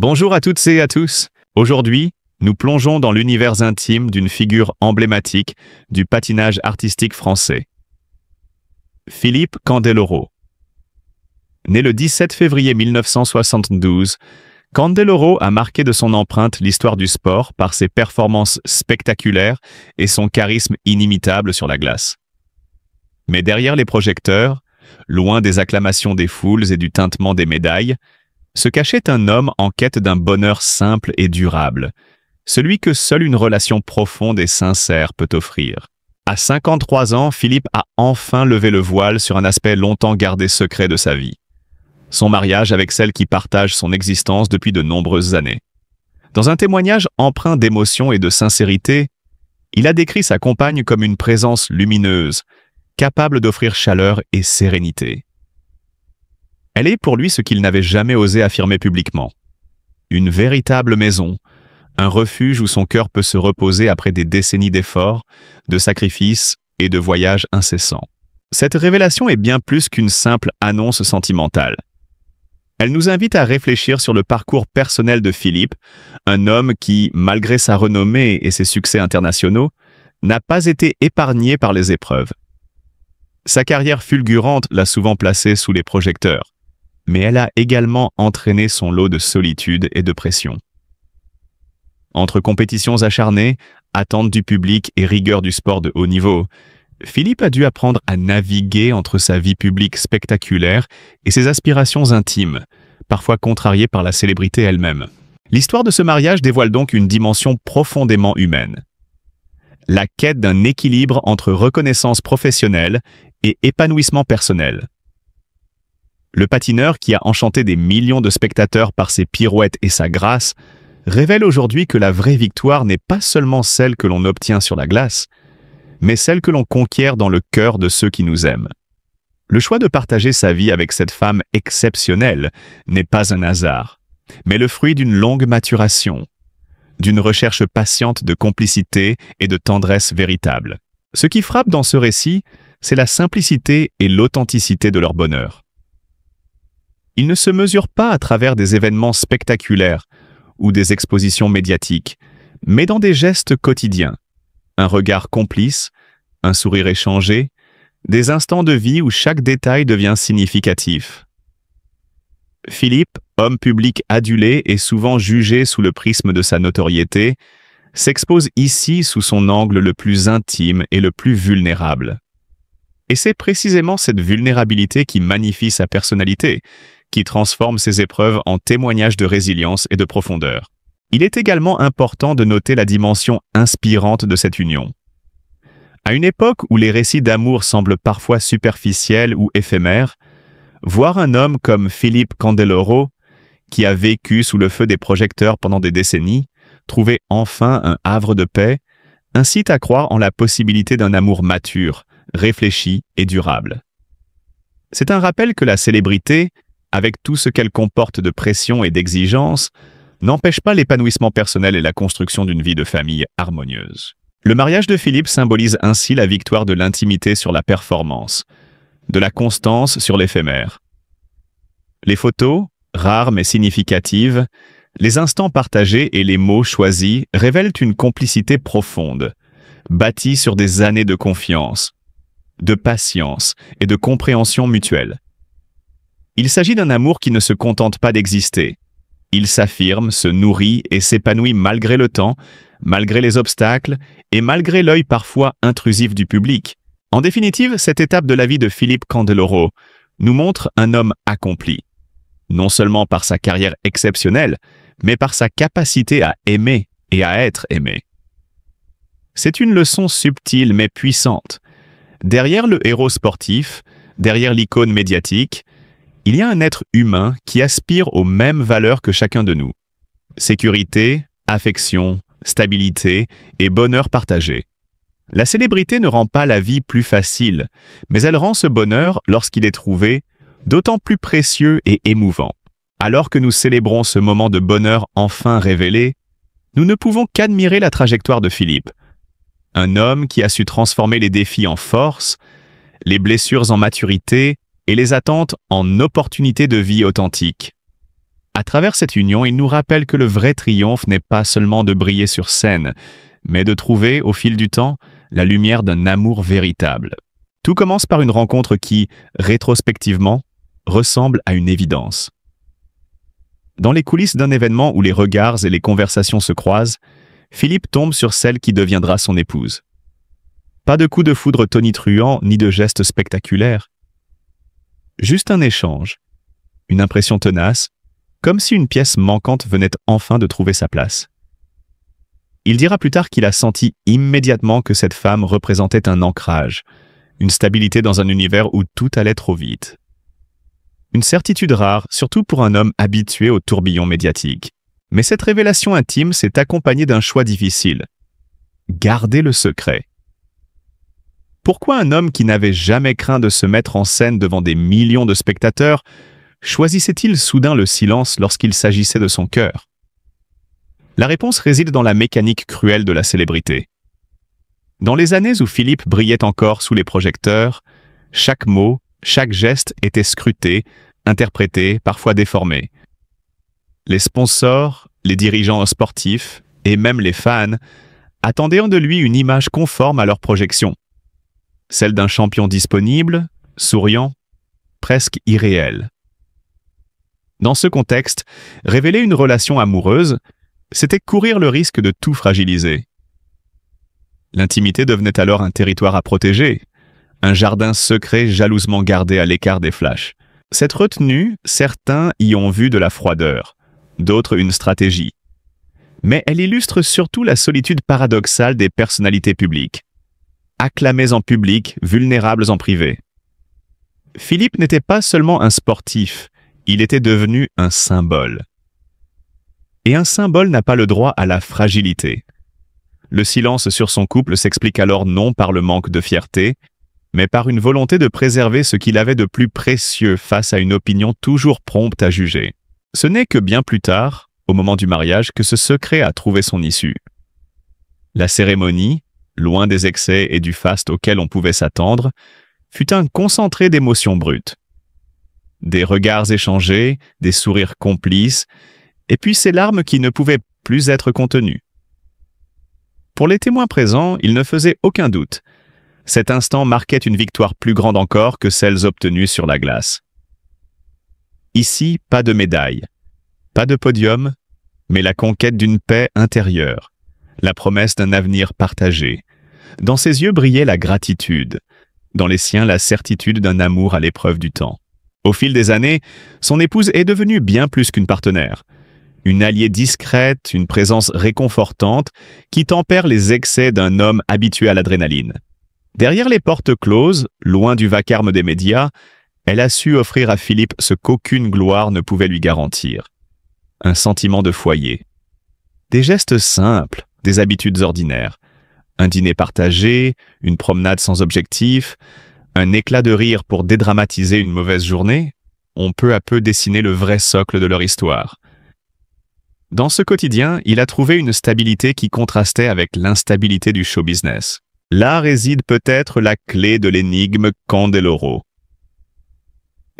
Bonjour à toutes et à tous. Aujourd'hui, nous plongeons dans l'univers intime d'une figure emblématique du patinage artistique français. Philippe Candeloro. Né le 17 février 1972, Candeloro a marqué de son empreinte l'histoire du sport par ses performances spectaculaires et son charisme inimitable sur la glace. Mais derrière les projecteurs, loin des acclamations des foules et du tintement des médailles, se cachait un homme en quête d'un bonheur simple et durable, celui que seule une relation profonde et sincère peut offrir. À 53 ans, Philippe a enfin levé le voile sur un aspect longtemps gardé secret de sa vie. Son mariage avec celle qui partage son existence depuis de nombreuses années. Dans un témoignage empreint d'émotion et de sincérité, il a décrit sa compagne comme une présence lumineuse, capable d'offrir chaleur et sérénité. Elle est pour lui ce qu'il n'avait jamais osé affirmer publiquement. Une véritable maison, un refuge où son cœur peut se reposer après des décennies d'efforts, de sacrifices et de voyages incessants. Cette révélation est bien plus qu'une simple annonce sentimentale. Elle nous invite à réfléchir sur le parcours personnel de Philippe, un homme qui, malgré sa renommée et ses succès internationaux, n'a pas été épargné par les épreuves. Sa carrière fulgurante l'a souvent placé sous les projecteurs, mais elle a également entraîné son lot de solitude et de pression. Entre compétitions acharnées, attentes du public et rigueur du sport de haut niveau, Philippe a dû apprendre à naviguer entre sa vie publique spectaculaire et ses aspirations intimes, parfois contrariées par la célébrité elle-même. L'histoire de ce mariage dévoile donc une dimension profondément humaine. La quête d'un équilibre entre reconnaissance professionnelle et épanouissement personnel. Le patineur qui a enchanté des millions de spectateurs par ses pirouettes et sa grâce révèle aujourd'hui que la vraie victoire n'est pas seulement celle que l'on obtient sur la glace, mais celle que l'on conquiert dans le cœur de ceux qui nous aiment. Le choix de partager sa vie avec cette femme exceptionnelle n'est pas un hasard, mais le fruit d'une longue maturation, d'une recherche patiente de complicité et de tendresse véritable. Ce qui frappe dans ce récit, c'est la simplicité et l'authenticité de leur bonheur. Il ne se mesure pas à travers des événements spectaculaires ou des expositions médiatiques, mais dans des gestes quotidiens. Un regard complice, un sourire échangé, des instants de vie où chaque détail devient significatif. Philippe, homme public adulé et souvent jugé sous le prisme de sa notoriété, s'expose ici sous son angle le plus intime et le plus vulnérable. Et c'est précisément cette vulnérabilité qui magnifie sa personnalité, qui transforme ses épreuves en témoignages de résilience et de profondeur. Il est également important de noter la dimension inspirante de cette union. À une époque où les récits d'amour semblent parfois superficiels ou éphémères, voir un homme comme Philippe Candeloro, qui a vécu sous le feu des projecteurs pendant des décennies, trouver enfin un havre de paix, incite à croire en la possibilité d'un amour mature, réfléchi et durable. C'est un rappel que la célébrité, avec tout ce qu'elle comporte de pression et d'exigence, n'empêche pas l'épanouissement personnel et la construction d'une vie de famille harmonieuse. Le mariage de Philippe symbolise ainsi la victoire de l'intimité sur la performance, de la constance sur l'éphémère. Les photos, rares mais significatives, les instants partagés et les mots choisis révèlent une complicité profonde, bâtie sur des années de confiance, de patience et de compréhension mutuelle. Il s'agit d'un amour qui ne se contente pas d'exister. Il s'affirme, se nourrit et s'épanouit malgré le temps, malgré les obstacles et malgré l'œil parfois intrusif du public. En définitive, cette étape de la vie de Philippe Candeloro nous montre un homme accompli, non seulement par sa carrière exceptionnelle, mais par sa capacité à aimer et à être aimé. C'est une leçon subtile mais puissante. Derrière le héros sportif, derrière l'icône médiatique, il y a un être humain qui aspire aux mêmes valeurs que chacun de nous. Sécurité, affection, stabilité et bonheur partagé. La célébrité ne rend pas la vie plus facile, mais elle rend ce bonheur, lorsqu'il est trouvé, d'autant plus précieux et émouvant. Alors que nous célébrons ce moment de bonheur enfin révélé, nous ne pouvons qu'admirer la trajectoire de Philippe. Un homme qui a su transformer les défis en force, les blessures en maturité et les attentes en opportunités de vie authentiques. À travers cette union, il nous rappelle que le vrai triomphe n'est pas seulement de briller sur scène, mais de trouver, au fil du temps, la lumière d'un amour véritable. Tout commence par une rencontre qui, rétrospectivement, ressemble à une évidence. Dans les coulisses d'un événement où les regards et les conversations se croisent, Philippe tombe sur celle qui deviendra son épouse. Pas de coup de foudre tonitruant ni de gestes spectaculaires. Juste un échange, une impression tenace, comme si une pièce manquante venait enfin de trouver sa place. Il dira plus tard qu'il a senti immédiatement que cette femme représentait un ancrage, une stabilité dans un univers où tout allait trop vite. Une certitude rare, surtout pour un homme habitué au tourbillon médiatique. Mais cette révélation intime s'est accompagnée d'un choix difficile. Garder le secret. Pourquoi un homme qui n'avait jamais craint de se mettre en scène devant des millions de spectateurs choisissait-il soudain le silence lorsqu'il s'agissait de son cœur? La réponse réside dans la mécanique cruelle de la célébrité. Dans les années où Philippe brillait encore sous les projecteurs, chaque mot, chaque geste était scruté, interprété, parfois déformé. Les sponsors, les dirigeants sportifs et même les fans attendaient de lui une image conforme à leur projection. Celle d'un champion disponible, souriant, presque irréel. Dans ce contexte, révéler une relation amoureuse, c'était courir le risque de tout fragiliser. L'intimité devenait alors un territoire à protéger, un jardin secret jalousement gardé à l'écart des flashs. Cette retenue, certains y ont vu de la froideur, d'autres une stratégie. Mais elle illustre surtout la solitude paradoxale des personnalités publiques. Acclamées en public, vulnérables en privé. Philippe n'était pas seulement un sportif, il était devenu un symbole. Et un symbole n'a pas le droit à la fragilité. Le silence sur son couple s'explique alors non par le manque de fierté, mais par une volonté de préserver ce qu'il avait de plus précieux face à une opinion toujours prompte à juger. Ce n'est que bien plus tard, au moment du mariage, que ce secret a trouvé son issue. La cérémonie, loin des excès et du faste auquel on pouvait s'attendre, fut un concentré d'émotions brutes. Des regards échangés, des sourires complices, et puis ces larmes qui ne pouvaient plus être contenues. Pour les témoins présents, il ne faisait aucun doute. Cet instant marquait une victoire plus grande encore que celles obtenues sur la glace. Ici, pas de médaille, pas de podium, mais la conquête d'une paix intérieure, la promesse d'un avenir partagé. Dans ses yeux brillait la gratitude, dans les siens la certitude d'un amour à l'épreuve du temps. Au fil des années, son épouse est devenue bien plus qu'une partenaire. Une alliée discrète, une présence réconfortante qui tempère les excès d'un homme habitué à l'adrénaline. Derrière les portes closes, loin du vacarme des médias, elle a su offrir à Philippe ce qu'aucune gloire ne pouvait lui garantir. Un sentiment de foyer. Des gestes simples, des habitudes ordinaires. Un dîner partagé, une promenade sans objectif, un éclat de rire pour dédramatiser une mauvaise journée, on peut à peu dessiner le vrai socle de leur histoire. Dans ce quotidien, il a trouvé une stabilité qui contrastait avec l'instabilité du show business. Là réside peut-être la clé de l'énigme Candeloro.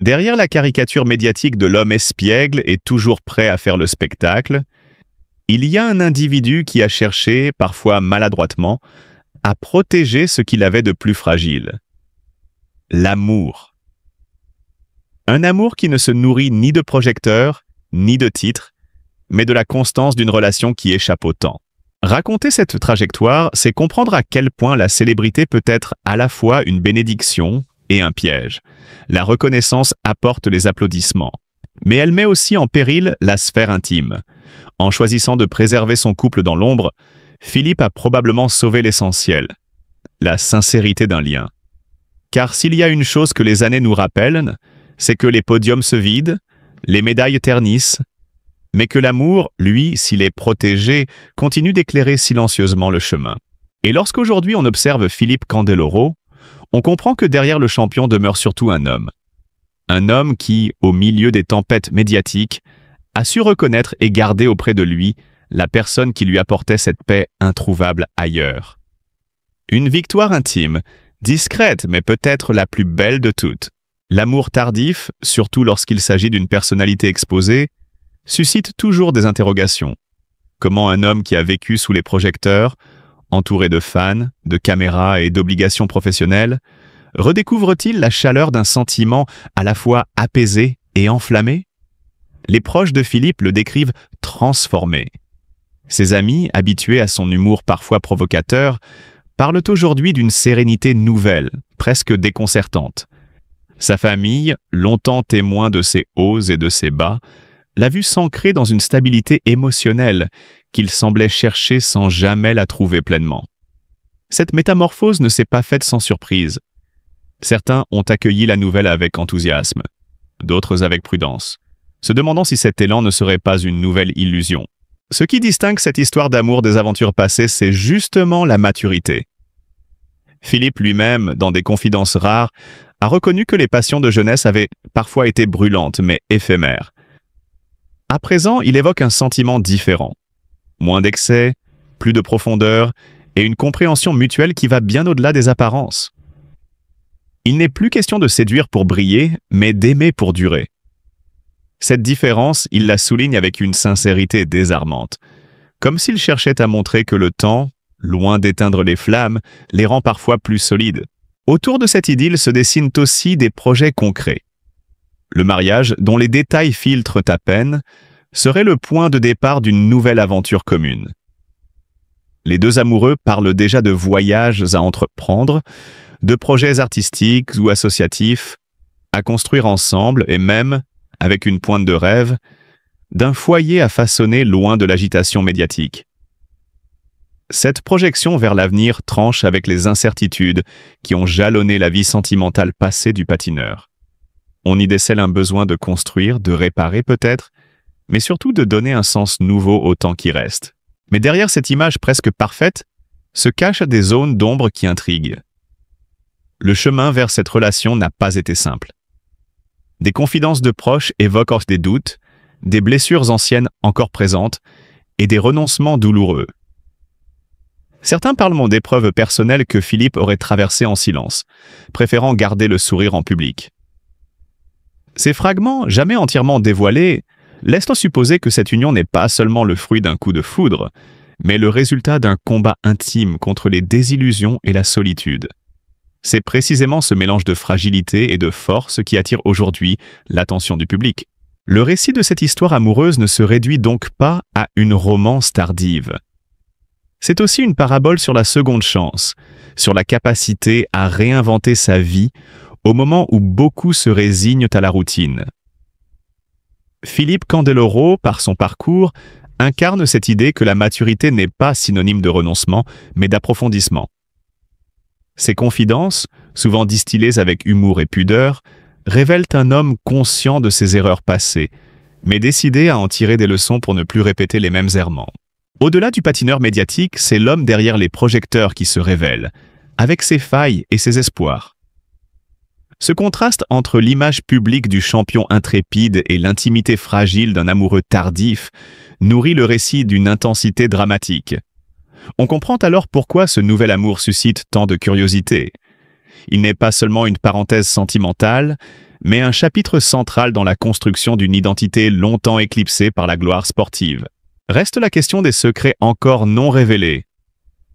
Derrière la caricature médiatique de l'homme espiègle et toujours prêt à faire le spectacle, il y a un individu qui a cherché, parfois maladroitement, à protéger ce qu'il avait de plus fragile. L'amour. Un amour qui ne se nourrit ni de projecteurs, ni de titres, mais de la constance d'une relation qui échappe au temps. Raconter cette trajectoire, c'est comprendre à quel point la célébrité peut être à la fois une bénédiction et un piège. La reconnaissance apporte les applaudissements, mais elle met aussi en péril la sphère intime. En choisissant de préserver son couple dans l'ombre, Philippe a probablement sauvé l'essentiel, la sincérité d'un lien. Car s'il y a une chose que les années nous rappellent, c'est que les podiums se vident, les médailles ternissent, mais que l'amour, lui, s'il est protégé, continue d'éclairer silencieusement le chemin. Et lorsqu'aujourd'hui on observe Philippe Candeloro, on comprend que derrière le champion demeure surtout un homme. Un homme qui, au milieu des tempêtes médiatiques, a su reconnaître et garder auprès de lui la personne qui lui apportait cette paix introuvable ailleurs. Une victoire intime, discrète mais peut-être la plus belle de toutes. L'amour tardif, surtout lorsqu'il s'agit d'une personnalité exposée, suscite toujours des interrogations. Comment un homme qui a vécu sous les projecteurs, entouré de fans, de caméras et d'obligations professionnelles, redécouvre-t-il la chaleur d'un sentiment à la fois apaisé et enflammé? Les proches de Philippe le décrivent transformé. Ses amis, habitués à son humour parfois provocateur, parlent aujourd'hui d'une sérénité nouvelle, presque déconcertante. Sa famille, longtemps témoin de ses hauts et de ses bas, l'a vu s'ancrer dans une stabilité émotionnelle qu'il semblait chercher sans jamais la trouver pleinement. Cette métamorphose ne s'est pas faite sans surprise. Certains ont accueilli la nouvelle avec enthousiasme, d'autres avec prudence, se demandant si cet élan ne serait pas une nouvelle illusion. Ce qui distingue cette histoire d'amour des aventures passées, c'est justement la maturité. Philippe lui-même, dans des confidences rares, a reconnu que les passions de jeunesse avaient parfois été brûlantes, mais éphémères. À présent, il évoque un sentiment différent. Moins d'excès, plus de profondeur et une compréhension mutuelle qui va bien au-delà des apparences. Il n'est plus question de séduire pour briller, mais d'aimer pour durer. Cette différence, il la souligne avec une sincérité désarmante, comme s'il cherchait à montrer que le temps, loin d'éteindre les flammes, les rend parfois plus solides. Autour de cette idylle se dessinent aussi des projets concrets. Le mariage, dont les détails filtrent à peine, serait le point de départ d'une nouvelle aventure commune. Les deux amoureux parlent déjà de voyages à entreprendre, de projets artistiques ou associatifs, à construire ensemble et même, avec une pointe de rêve, d'un foyer à façonner loin de l'agitation médiatique. Cette projection vers l'avenir tranche avec les incertitudes qui ont jalonné la vie sentimentale passée du patineur. On y décèle un besoin de construire, de réparer peut-être, mais surtout de donner un sens nouveau au temps qui reste. Mais derrière cette image presque parfaite, se cachent des zones d'ombre qui intriguent. Le chemin vers cette relation n'a pas été simple. Des confidences de proches évoquent des doutes, des blessures anciennes encore présentes et des renoncements douloureux. Certains parlent d'épreuves personnelles que Philippe aurait traversées en silence, préférant garder le sourire en public. Ces fragments, jamais entièrement dévoilés, laissent supposer que cette union n'est pas seulement le fruit d'un coup de foudre, mais le résultat d'un combat intime contre les désillusions et la solitude. C'est précisément ce mélange de fragilité et de force qui attire aujourd'hui l'attention du public. Le récit de cette histoire amoureuse ne se réduit donc pas à une romance tardive. C'est aussi une parabole sur la seconde chance, sur la capacité à réinventer sa vie au moment où beaucoup se résignent à la routine. Philippe Candeloro, par son parcours, incarne cette idée que la maturité n'est pas synonyme de renoncement, mais d'approfondissement. Ses confidences, souvent distillées avec humour et pudeur, révèlent un homme conscient de ses erreurs passées, mais décidé à en tirer des leçons pour ne plus répéter les mêmes errements. Au-delà du patineur médiatique, c'est l'homme derrière les projecteurs qui se révèle, avec ses failles et ses espoirs. Ce contraste entre l'image publique du champion intrépide et l'intimité fragile d'un amoureux tardif nourrit le récit d'une intensité dramatique. On comprend alors pourquoi ce nouvel amour suscite tant de curiosité. Il n'est pas seulement une parenthèse sentimentale, mais un chapitre central dans la construction d'une identité longtemps éclipsée par la gloire sportive. Reste la question des secrets encore non révélés.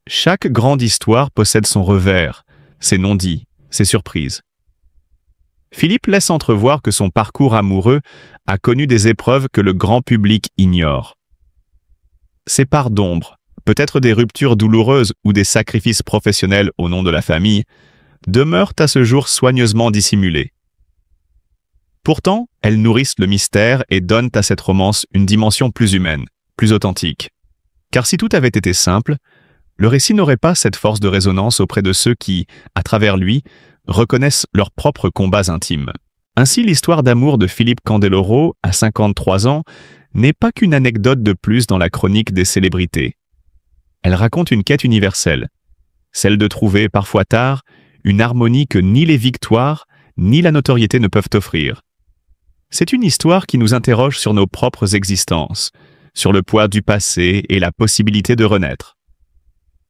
Chaque grande histoire possède son revers, ses non-dits, ses surprises. Philippe laisse entrevoir que son parcours amoureux a connu des épreuves que le grand public ignore. Ces parts d'ombre, peut-être des ruptures douloureuses ou des sacrifices professionnels au nom de la famille, demeurent à ce jour soigneusement dissimulées. Pourtant, elles nourrissent le mystère et donnent à cette romance une dimension plus humaine, plus authentique. Car si tout avait été simple, le récit n'aurait pas cette force de résonance auprès de ceux qui, à travers lui, reconnaissent leurs propres combats intimes. Ainsi, l'histoire d'amour de Philippe Candeloro, à 53 ans, n'est pas qu'une anecdote de plus dans la chronique des célébrités. Elle raconte une quête universelle, celle de trouver, parfois tard, une harmonie que ni les victoires, ni la notoriété ne peuvent offrir. C'est une histoire qui nous interroge sur nos propres existences, sur le poids du passé et la possibilité de renaître.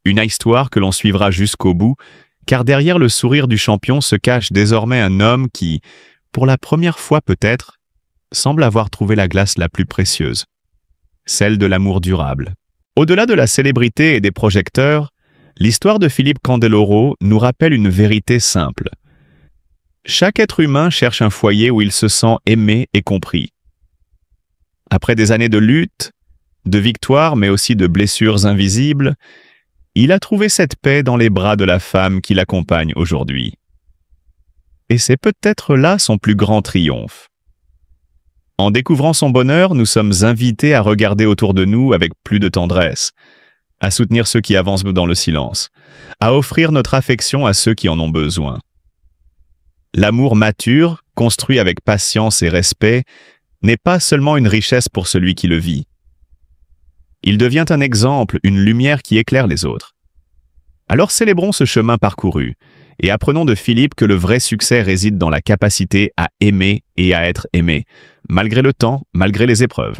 Une histoire que l'on suivra jusqu'au bout, car derrière le sourire du champion se cache désormais un homme qui, pour la première fois peut-être, semble avoir trouvé la glace la plus précieuse, celle de l'amour durable. Au-delà de la célébrité et des projecteurs, l'histoire de Philippe Candeloro nous rappelle une vérité simple. Chaque être humain cherche un foyer où il se sent aimé et compris. Après des années de lutte, de victoires, mais aussi de blessures invisibles, il a trouvé cette paix dans les bras de la femme qui l'accompagne aujourd'hui. Et c'est peut-être là son plus grand triomphe. En découvrant son bonheur, nous sommes invités à regarder autour de nous avec plus de tendresse, à soutenir ceux qui avancent dans le silence, à offrir notre affection à ceux qui en ont besoin. L'amour mature, construit avec patience et respect, n'est pas seulement une richesse pour celui qui le vit. Il devient un exemple, une lumière qui éclaire les autres. Alors célébrons ce chemin parcouru et apprenons de Philippe que le vrai succès réside dans la capacité à aimer et à être aimé, malgré le temps, malgré les épreuves.